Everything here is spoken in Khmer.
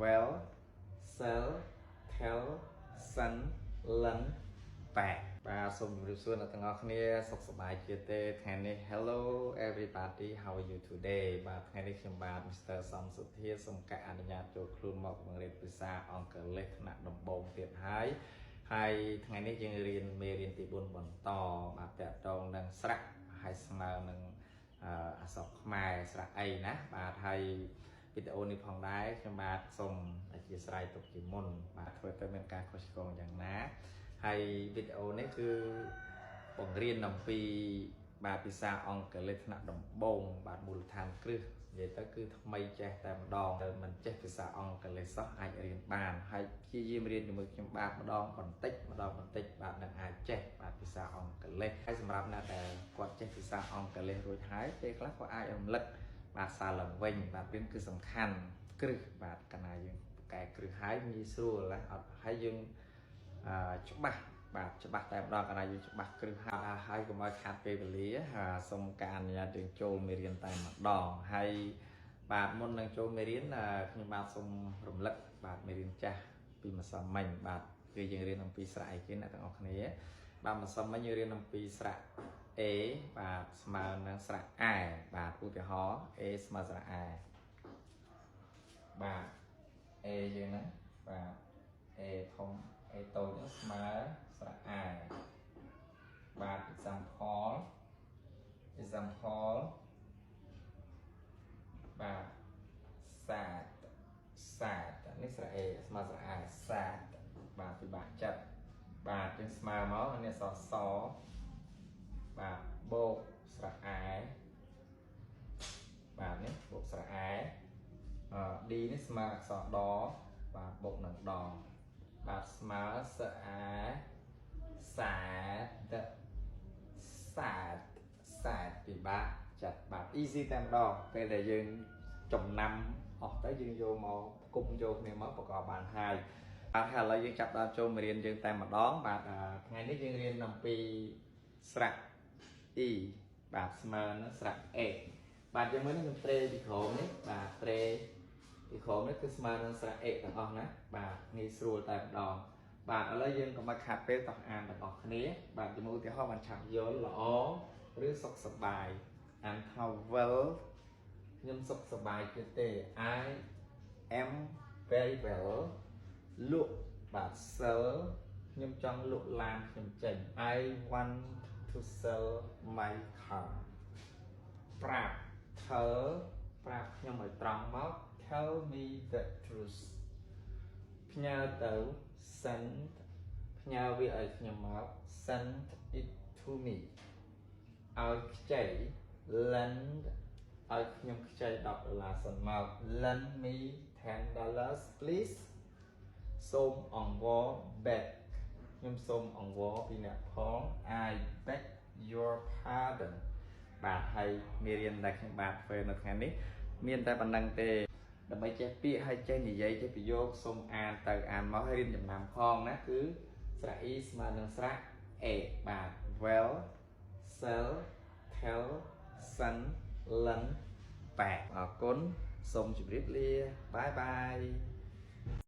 well sell tell send lend បាទសូមជម្រាបសួរអ្នកទាំងអស់គ្នាសុខសប្បាយជាទេថ្ងៃនេះ Hello everybody how are you today បាទថ្ងៃនេះខ្ញុំបាទ Mr. សំសុធាសូមកាត់អនុញ្ញាតចូលខ្លួនមកបង្រៀនភាសាអង់គ្លេសថ្នាក់ដំបូងទៀតហើយថ្ងៃនេះយើងរៀនមេរៀនទី4បន្តបាទតកតងនឹងស្រៈហើយស្មើនឹងអក្សរខ្មែរស្រៈអីណាបាទហើយវីដេអូនេះផងដែរខ្ញុំបាទសូមអធិស្ឋានទុកជាមុនបាទធ្វើទៅមានការខុសឆ្គងយ៉ាងណាហើយវីដេអូនេះគឺបង្រៀនអំពីបាទភាសាអង់គ្លេសថ្នាក់ដំបូងបាទមូលដ្ឋានគ្រឹះនិយាយទៅគឺថ្មីចេះតែម្ដងមិនចេះភាសាអង់គ្លេសសោះអាចរៀនបានហើយព្យាយាមរៀនជាមួយខ្ញុំបាទម្ដងបន្តិចបាទនឹងអាចចេះបាទភាសាអង់គ្លេសហើយសម្រាប់អ្នកដែលគាត់ចេះភាសាអង់គ្លេសរួចហើយពេលខ្លះក៏អាចរំលឹកបាទសារឡើងវិញបាទវាគឺសំខាន់គ្រឹះបាទកាលណាយើងកែគ្រឹះហើយងាយស្រួលណាអត់ហើយយើងច្បាស់តែម្ដងកាលណាយើងច្បាស់គ្រឹះហើយកុំឲ្យខាតពេលវេលាសូមការអនុញ្ញាតយើងចូលមេរៀនតែម្ដងហើយបាទមុននឹងចូលមេរៀនខ្ញុំបាទសូមរំលឹកបាទមេរៀនចាស់ពីម្សិលមិញបាទគឺយើងរៀនអំពីស្រៈអីគេអ្នកទាំងអស់គ្នាបាទម្សិលមិញយើងរៀនអំពីស្រៈ A បាទស្មើនឹងស្រៈ A បាទឧទាហរណ៍ A ស្មើស្រៈ A បាទ A យើងណាបាទ A ធំ A តូចស្មើស្រៈ A បាទ example បាទសាទនេះស្រៈ A ស្មើស្រៈ A សាទបាទពិបាកចិត្តបាទយើងស្មើមកនេះសសបាទបូកស្រៈ A បាទនេះបូកស្រៈ A D នេះស្មើអក្សរដបាទបូកនឹងដបាទស្មើសអាសាទពិបាកចិត្តបាទ easy តែម្ដងពេលដែលយើងចំណាំអស់ទៅយើងយកមកគុំយកគ្នាមកប្រកបបានហើយបាទឥឡូវយើងចាប់ដល់ចូលមេរៀនយើងតែម្ដងបាទថ្ងៃនេះយើងរៀនអំពីស្រៈ E បាទស្មើនឹងស្រៈ A បាទយើងមើលខ្ញុំត្រេពីក្រោមនេះបាទត្រេពីក្រោមនេះគឺស្មើនឹងស្រៈ A ទាំងអស់ណាបាទងាយស្រួលតែម្ដងបាទឥឡូវយើងកុំឲ្យខាត់ពេលតោះអានទាំងអស់គ្នាបាទជំនួសឧទាហរណ៍បានឆាប់យល់ល្អឬសុខសប្បាយអានថា well ខ្ញុំសុខសប្បាយជាទេ I am very well លក់បាទ sell ខ្ញុំចង់លក់ឡានខ្ញុំចេញ I want to sell my car ប្រាប់ខ្ញុំឲ្យត្រង់មក tell me the truth ផ្ញើទៅ send ផ្ញើវាឲ្យខ្ញុំមក send it to me ឲ្យខ្ចី lend ឲ្យខ្ញុំខ្ចី$10សិនមក lend me $10 please សូមអង្វរ back ខ្ញុំសូមអង្វរពីអ្នកផង I beg your pardon បាទហើយមេរៀនដែលខ្ញុំបាទធ្វើនៅថ្ងៃនេះមានតែប៉ុណ្្នឹងទេដើម្បីចេះពាក្យហើយចេះនិយាយចេះប្រយោគសូមអានទៅអានមកហើយរៀនចំណាំផងណាគឺស្រៈ E ស្មើនឹងស្រៈ A បាទ well sell tell send lend បាទអរគុណសូមជម្រាបលាបាយ